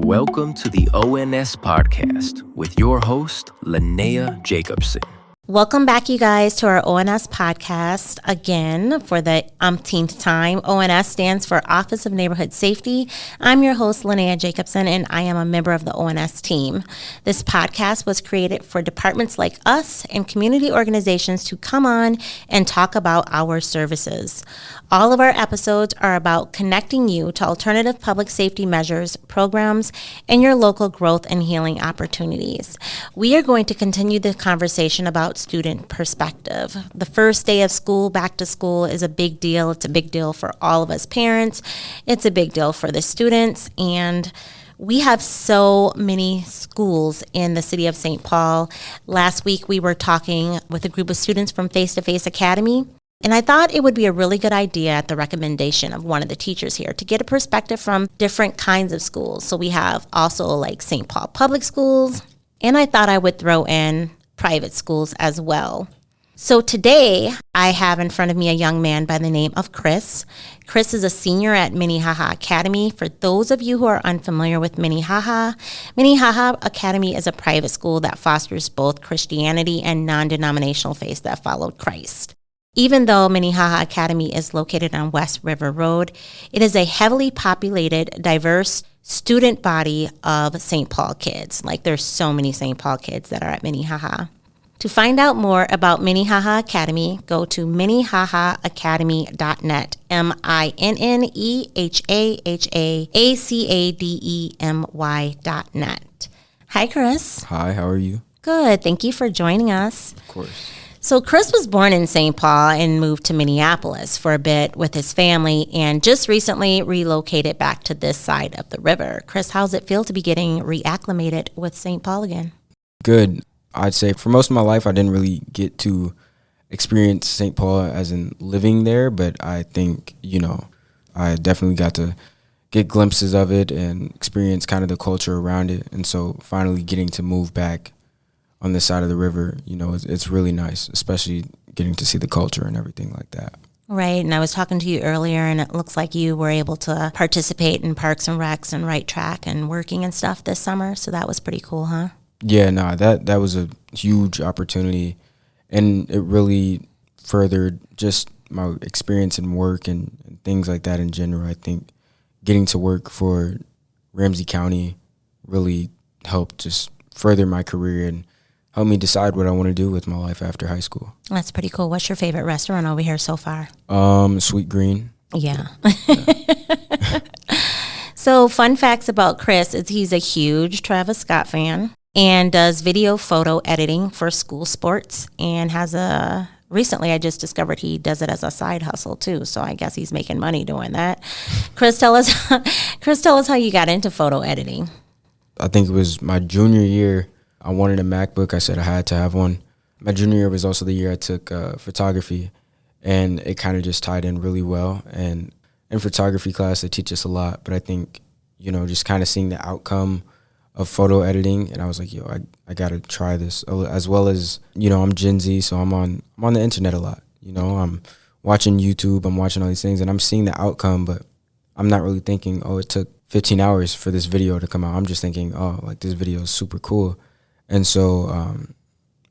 Welcome to the ONS podcast with your host, Linnea Jacobson. Welcome back, you guys, to our ONS podcast again for the umpteenth time. ONS stands for Office of Neighborhood Safety. I'm your host, Linnea Jacobson, and I am a member of the ONS team. This podcast was created for departments like us and community organizations to come on and talk about our services. All of our episodes are about connecting you to alternative public safety measures, programs, and your local growth and healing opportunities. We are going to continue the conversation about student perspective. The first day of school, back to school, is a big deal. It's a big deal for all of us parents. It's a big deal for the students. And we have so many schools in the city of St. Paul. Last week, we were talking with a group of students from Face to Face Academy. And I thought it would be a really good idea at the recommendation of one of the teachers here to get a perspective from different kinds of schools. So we have also like St. Paul public schools, and I thought I would throw in private schools as well. So today I have in front of me a young man by the name of Chris. Chris is a senior at Minnehaha Academy. For those of you who are unfamiliar with Minnehaha Academy is a private school that fosters both Christianity and non-denominational faiths that followed Christ. Even though Minnehaha Academy is located on West River Road, it is a heavily populated, diverse student body of St. Paul kids. Like, there's so many St. Paul kids that are at Minnehaha. To find out more about Minnehaha Academy, go to minnehahaacademy.net, minnehahaacademy.net. Hi, Chris. Hi, how are you? Good. Thank you for joining us. Of course. So Chris was born in St. Paul and moved to Minneapolis for a bit with his family and just recently relocated back to this side of the river. Chris, how's it feel to be getting reacclimated with St. Paul again? Good. I'd say for most of my life, I didn't really get to experience St. Paul as in living there, but I think, I definitely got to get glimpses of it and experience kind of the culture around it. And so finally getting to move back on this side of the river, it's really nice, especially getting to see the culture and everything like that. Right, and I was talking to you earlier, and it looks like you were able to participate in Parks and Recs and Right Track and working and stuff this summer, so that was pretty cool, huh? Yeah, no, that was a huge opportunity, and it really furthered just my experience in work and things like that in general. I think getting to work for Ramsey County really helped just further my career and help me decide what I want to do with my life after high school. That's pretty cool. What's your favorite restaurant over here so far? Sweet Green. Yeah. So fun facts about Chris is he's a huge Travis Scott fan and does video photo editing for school sports and recently I just discovered he does it as a side hustle too. So I guess he's making money doing that. Chris, tell us how you got into photo editing. I think it was my junior year. I wanted a MacBook. I said I had to have one. My junior year was also the year I took photography, and it kind of just tied in really well. And in photography class, they teach us a lot, but I think, just kind of seeing the outcome of photo editing, and I was like, I got to try this. As well as, I'm Gen Z, so I'm on the internet a lot. I'm watching YouTube, I'm watching all these things, and I'm seeing the outcome, but I'm not really thinking, it took 15 hours for this video to come out. I'm just thinking, this video is super cool. And so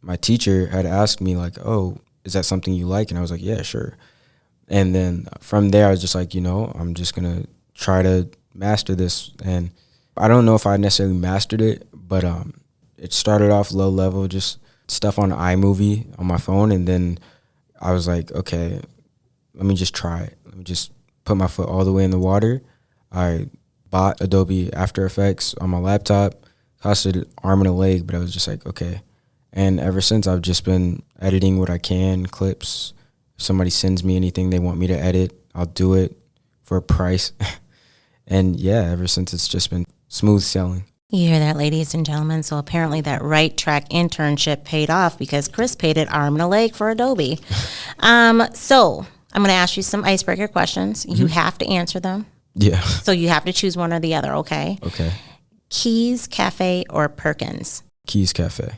my teacher had asked me, is that something you like? And I was like, yeah, sure. And then from there, I was just like, I'm just going to try to master this. And I don't know if I necessarily mastered it, but it started off low level, just stuff on iMovie on my phone. And then I was like, okay, let me just try it. Let me just put my foot all the way in the water. I bought Adobe After Effects on my laptop. Costed an arm and a leg, but I was just like, okay. And ever since, I've just been editing what I can, clips. If somebody sends me anything they want me to edit, I'll do it for a price. And yeah, ever since, it's just been smooth sailing. You hear that, ladies and gentlemen? So apparently that Right Track internship paid off because Chris paid it arm and a leg for Adobe. So I'm going to ask you some icebreaker questions. Mm-hmm. You have to answer them. Yeah. So you have to choose one or the other, okay? Okay. Keys Cafe or Perkins? Keys Cafe.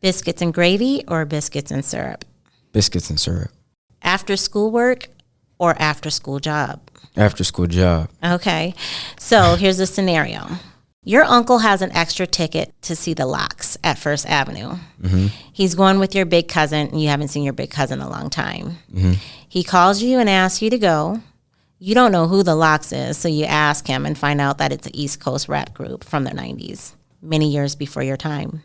Biscuits and gravy or biscuits and syrup? Biscuits and syrup. After school work or after school job? After school job. Okay. So here's the scenario. Your uncle has an extra ticket to see the locks at First Avenue. Mm-hmm. He's going with your big cousin, and you haven't seen your big cousin in a long time. Mm-hmm. He calls you and asks you to go. You don't know who the Locks is, so you ask him and find out that it's an East Coast rap group from the 90s, many years before your time.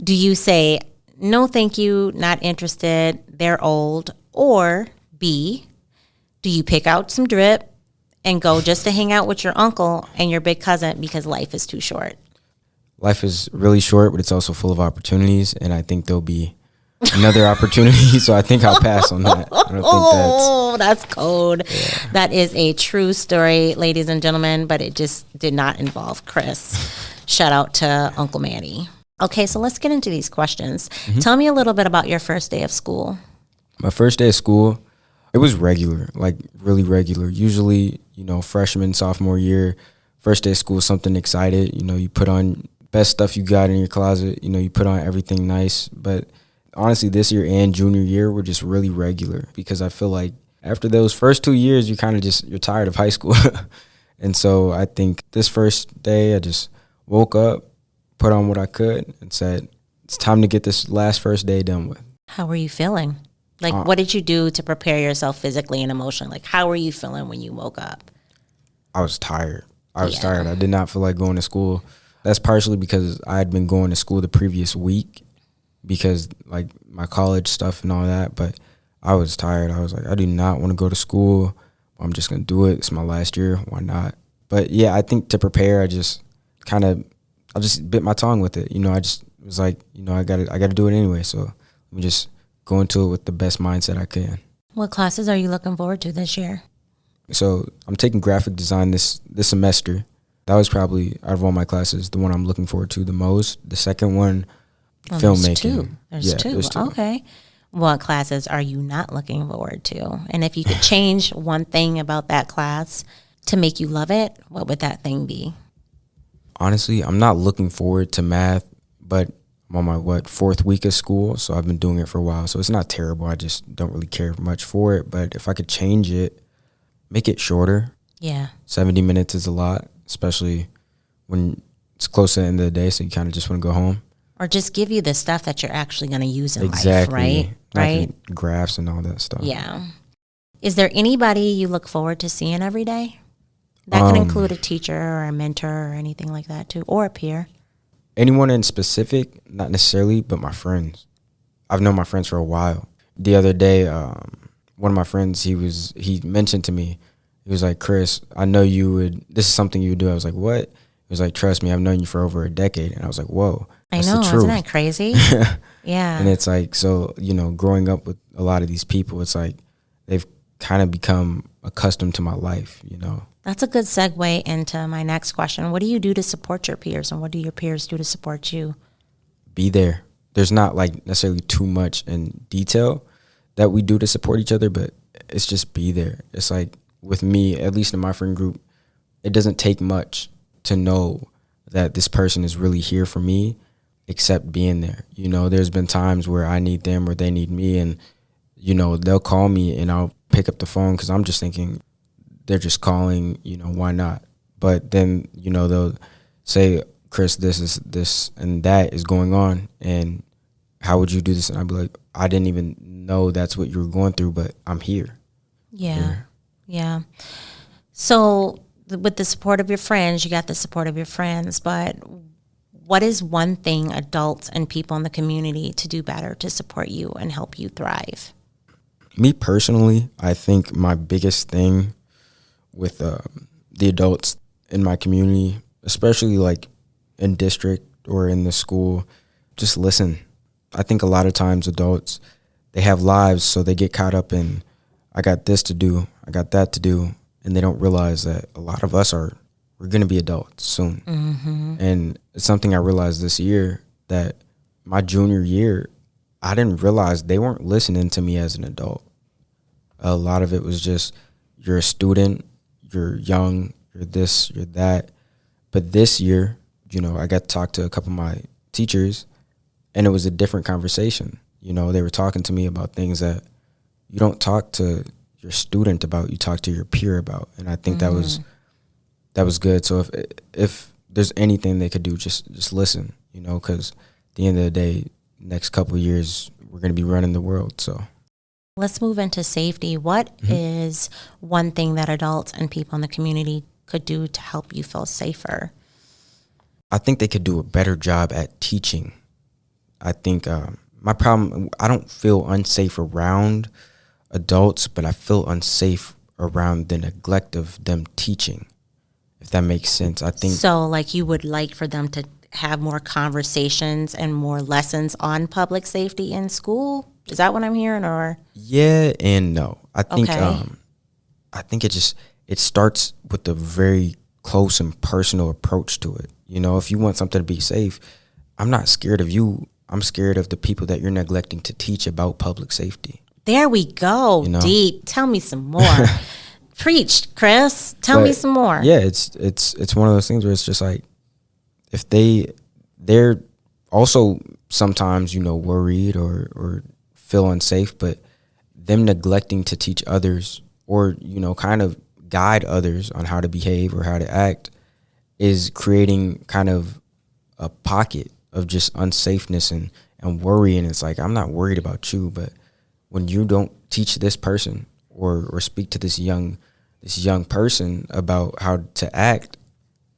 Do you say, no, thank you, not interested, they're old? Or B, do you pick out some drip and go just to hang out with your uncle and your big cousin because life is too short? Life is really short, but it's also full of opportunities, and I think there'll be another opportunity, so I think I'll pass on that. I don't think that's cold. Yeah. That is a true story, ladies and gentlemen, but it just did not involve Chris. Shout out to Uncle Manny. Okay, so let's get into these questions. Mm-hmm. Tell me a little bit about your first day of school. My first day of school, it was regular, like really regular. Usually, freshman, sophomore year, first day of school, something excited. You put on best stuff you got in your closet. You put on everything nice. But honestly, this year and junior year were just really regular because I feel like after those first 2 years, you're tired of high school. And so I think this first day, I just woke up, put on what I could, and said, it's time to get this last first day done with. How were you feeling? Like, what did you do to prepare yourself physically and emotionally? Like, how were you feeling when you woke up? I was tired. I did not feel like going to school. That's partially because I had been going to school the previous week because, like, my college stuff and all that. But I was tired. I was like, I do not want to go to school. I'm just going to do it. It's my last year. Why not? But, yeah, I think to prepare, I just bit my tongue with it. I just was like, I got to do it anyway. So let me just go into it with the best mindset I can. What classes are you looking forward to this year? So I'm taking graphic design this semester. That was probably, out of all my classes, the one I'm looking forward to the most. The second one, filmmaking. There's two. Okay. What classes are you not looking forward to? And if you could change one thing about that class to make you love it, what would that thing be? Honestly, I'm not looking forward to math, but I'm on my, fourth week of school, so I've been doing it for a while. So it's not terrible. I just don't really care much for it. But if I could change it, make it shorter. Yeah. 70 minutes is a lot, especially when it's close to the end of the day, so you kind of just want to go home. Or just give you the stuff that you're actually going to use in life, right? Right. Graphs and all that stuff. Yeah. Is there anybody you look forward to seeing every day? That can include a teacher or a mentor or anything like that too, or a peer. Anyone in specific, not necessarily, but my friends. I've known my friends for a while. The other day, one of my friends, he mentioned to me, he was like, Chris, I know this is something you would do. I was like, what? He was like, trust me, I've known you for over a decade. And I was like, whoa, that's I know, the truth. Isn't that crazy? Yeah. And it's like, so, growing up with a lot of these people, it's like they've kind of become accustomed to my life, That's a good segue into my next question. What do you do to support your peers, and what do your peers do to support you? Be there. There's not like necessarily too much in detail that we do to support each other, but it's just be there. It's like with me, at least in my friend group, it doesn't take much to know that this person is really here for me, except being there. There's been times where I need them or they need me, and, they'll call me and I'll pick up the phone because I'm just thinking, they're just calling, why not? But then, they'll say, Chris, this and that is going on, and how would you do this? And I'd be like, I didn't even know that's what you were going through, but I'm here. Yeah. So with the support of your friends, you got the support of your friends, but what is one thing adults and people in the community to do better to support you and help you thrive? Me personally, I think my biggest thing with the adults in my community, especially like in district or in the school, just listen. I think a lot of times adults, they have lives, so they get caught up in, I got this to do, I got that to do, and they don't realize that a lot of us we're going to be adults soon. Mm-hmm. And it's something I realized this year, that my junior year, I didn't realize they weren't listening to me as an adult. A lot of it was just, you're a student, you're young, you're this, you're that. But this year, I got to talk to a couple of my teachers, and it was a different conversation. They were talking to me about things that you don't talk to your student about, you talk to your peer about. And I think that was good. So if there's anything they could do, just listen, you know, because at the end of the day, next couple of years, we're going to be running the world. So let's move into safety. What is one thing that adults and people in the community could do to help you feel safer? I think they could do a better job at teaching. I think my problem, I don't feel unsafe around adults, but I feel unsafe around the neglect of them teaching, if that makes sense. I think so. Like, you would like for them to have more conversations and more lessons on public safety in school? Is that what I'm hearing? Or yeah and no. I think Okay. I think it starts with a very close and personal approach to it. You know, if you want something to be safe, I'm not scared of you. I'm scared of the people that you're neglecting to teach about public safety. There we go. You know? Deep. Tell me some more. Preach, Chris. Tell me But, some more. Yeah, it's one of those things where it's just like, if they're also sometimes, you know, worried or feel unsafe, but them neglecting to teach others or, you know, kind of guide others on how to behave or how to act is creating kind of a pocket of just unsafeness and worry. And it's like, I'm not worried about you, but when you don't teach this person or speak to this young person about how to act,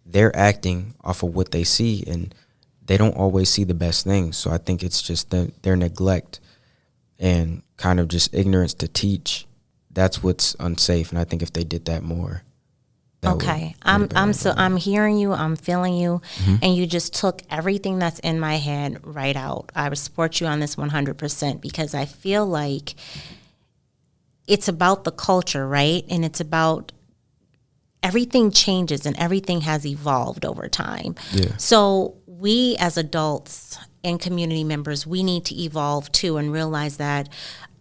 they're acting off of what they see, and they don't always see the best things. So I think it's just their neglect and kind of just ignorance to teach. That's what's unsafe. And I think if they did that more. Okay. I'm hearing you, I'm feeling you, and you just took everything that's in my head right out. I would support you on this 100% because I feel like it's about the culture, right? And it's about everything changes and everything has evolved over time. Yeah. So we as adults and community members, we need to evolve too and realize that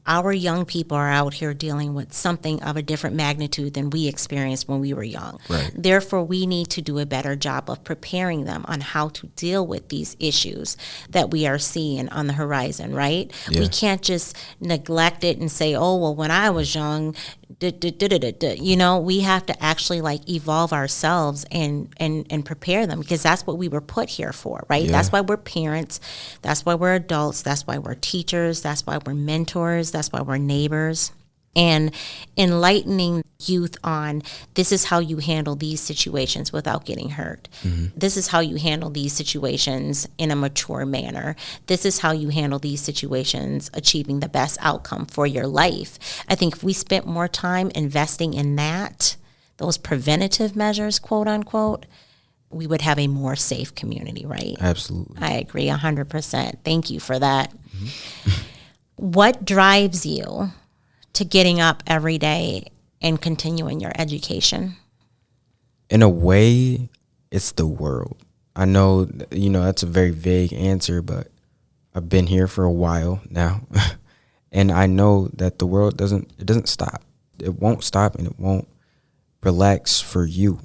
our young people are out here dealing with something of a different magnitude than we experienced when we were young. Right. Therefore, we need to do a better job of preparing them on how to deal with these issues that we are seeing on the horizon, right? Yeah. We can't just neglect it and say, oh, well, when I was young, you know, we have to actually like evolve ourselves and prepare them because that's what we were put here for, right? Yeah. That's why we're parents. That's why we're adults. That's why we're teachers. That's why we're mentors. That's why we're neighbors. And enlightening youth on this is how you handle these situations without getting hurt. This is how you handle these situations in a mature manner. This is how you handle these situations achieving the best outcome for your life. I think if we spent more time investing in that, those preventative measures, quote unquote, we would have a more safe community, right? Absolutely. I agree 100%. Thank you for that. What drives you to getting up every day and continuing your education? In a way, it's the world. I know, you know, that's a very vague answer, but I've been here for a while now. And I know that the world doesn't stop. It won't stop and it won't relax for you.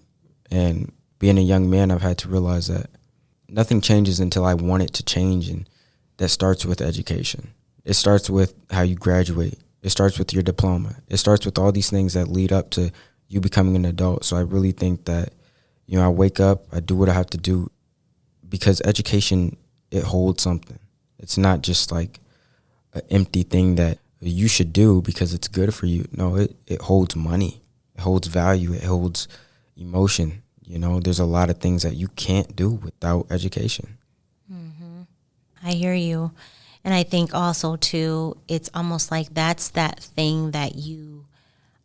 And being a young man, I've had to realize that nothing changes until I want it to change. And that starts with education. It starts with how you graduate. It starts with your diploma. It starts with all these things that lead up to you becoming an adult. So I really think that, you know, I wake up, I do what I have to do because education, it holds something. It's not just like an empty thing that you should do because it's good for you. No, it holds money. It holds value. It holds emotion. You know, there's a lot of things that you can't do without education. I hear you. And I think also, too, it's almost like that's that thing that you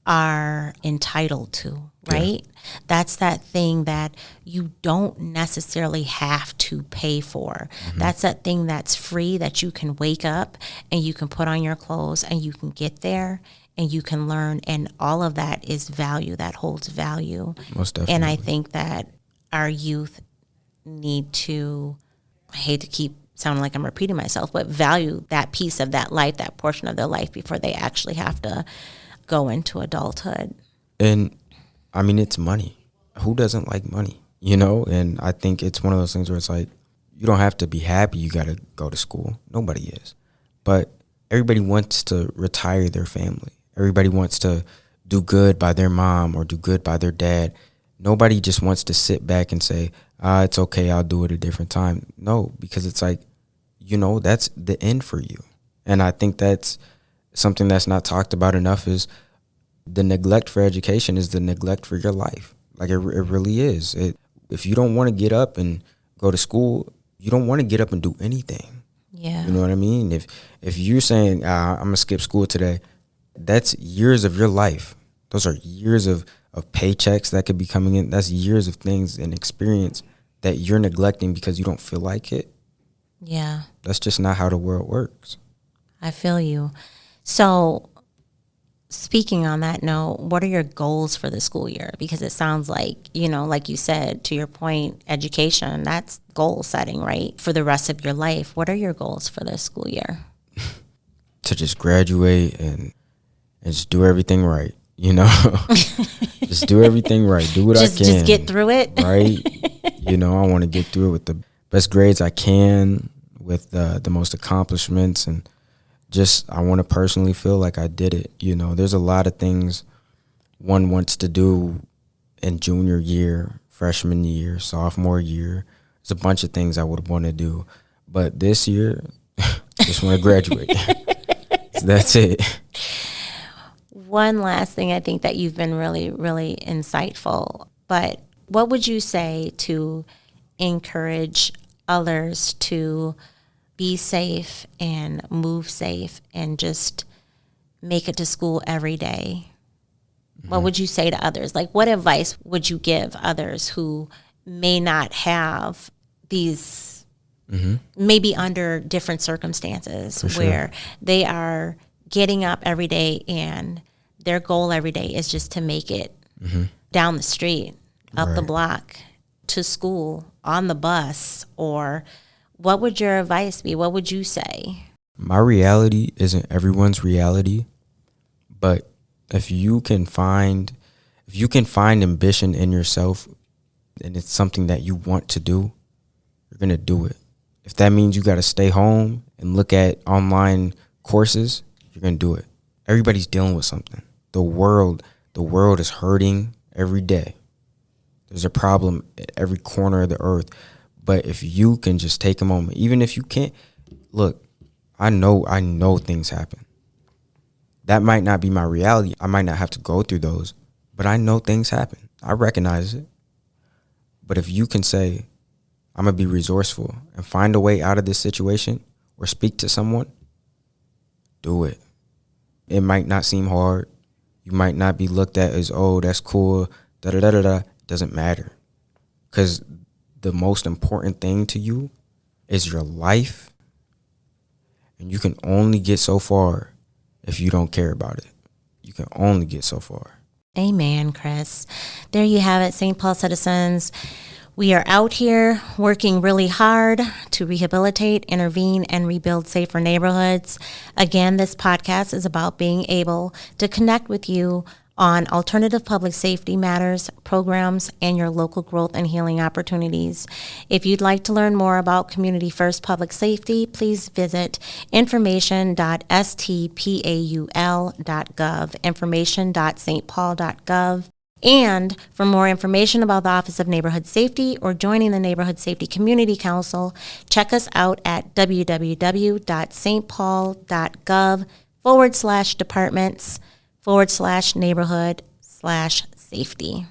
are entitled to, right? Yeah. That's that thing that you don't necessarily have to pay for. That's that thing that's free that you can wake up and you can put on your clothes and you can get there and you can learn. And all of that is value, that holds value. Most definitely. And I think that our youth need to, I hate to keep sounding like I'm repeating myself, but value that piece of that life, that portion of their life before they actually have to go into adulthood. And I mean, it's money. Who doesn't like money? You know, and I think it's one of those things where it's like, you don't have to be happy you got to go to school. Nobody is. But everybody wants to retire their family. Everybody wants to do good by their mom or do good by their dad. Nobody just wants to sit back and say, It's okay, I'll do it a different time. No, because it's like, that's the end for you. And I think that's something that's not talked about enough is the neglect for education is the neglect for your life. Like it really is. If you don't want to get up and go to school, you don't want to get up and do anything. Yeah. You know what I mean? If you're saying, I'm going to skip school today, that's years of your life. Those are years of paychecks that could be coming in. That's years of things and experience that you're neglecting because you don't feel like it. Yeah. That's just not how the world works. I feel you. So speaking on that note, what are your goals for the school year? Because it sounds like, like you said, to your point, education, that's goal setting, right? For the rest of your life. What are your goals for the school year? To just graduate and just do everything right, Just do everything right. Do what I can. Just get through it. Right? I want to get through it with the best grades I can, with the most accomplishments, and just I want to personally feel like I did it. There's a lot of things one wants to do in junior year, freshman year, sophomore year. There's a bunch of things I would want to do. But this year, just want to graduate. So that's it. One last thing, I think that you've been really, really insightful, but what would you say to encourage others to be safe and move safe and just make it to school every day? Mm-hmm. What would you say to others? Like, what advice would you give others who may not have these, maybe under different circumstances, where they are getting up every day and their goal every day is just to make it down the street, up the block, to school, on the bus? Or what would your advice be? What would you say? My reality isn't everyone's reality, but if you can find ambition in yourself and it's something that you want to do, you're going to do it. If that means you got to stay home and look at online courses, you're going to do it. Everybody's dealing with something. The world is hurting every day. There's a problem at every corner of the earth. But if you can just take a moment, even if you can't, look, I know things happen. That might not be my reality. I might not have to go through those, but I know things happen. I recognize it. But if you can say, I'm going to be resourceful and find a way out of this situation or speak to someone, do it. It might not seem hard. You might not be looked at as, oh, that's cool, da-da-da-da-da. Doesn't matter. Because the most important thing to you is your life. And you can only get so far if you don't care about it. You can only get so far. Amen, Chris. There you have it, St. Paul citizens. We are out here working really hard to rehabilitate, intervene, and rebuild safer neighborhoods. Again, this podcast is about being able to connect with you on alternative public safety matters, programs, and your local growth and healing opportunities. If you'd like to learn more about Community First Public Safety, please visit information.stpaul.gov, information.stpaul.gov. And for more information about the Office of Neighborhood Safety or joining the Neighborhood Safety Community Council, check us out at www.stpaul.gov/departments/neighborhood/safety.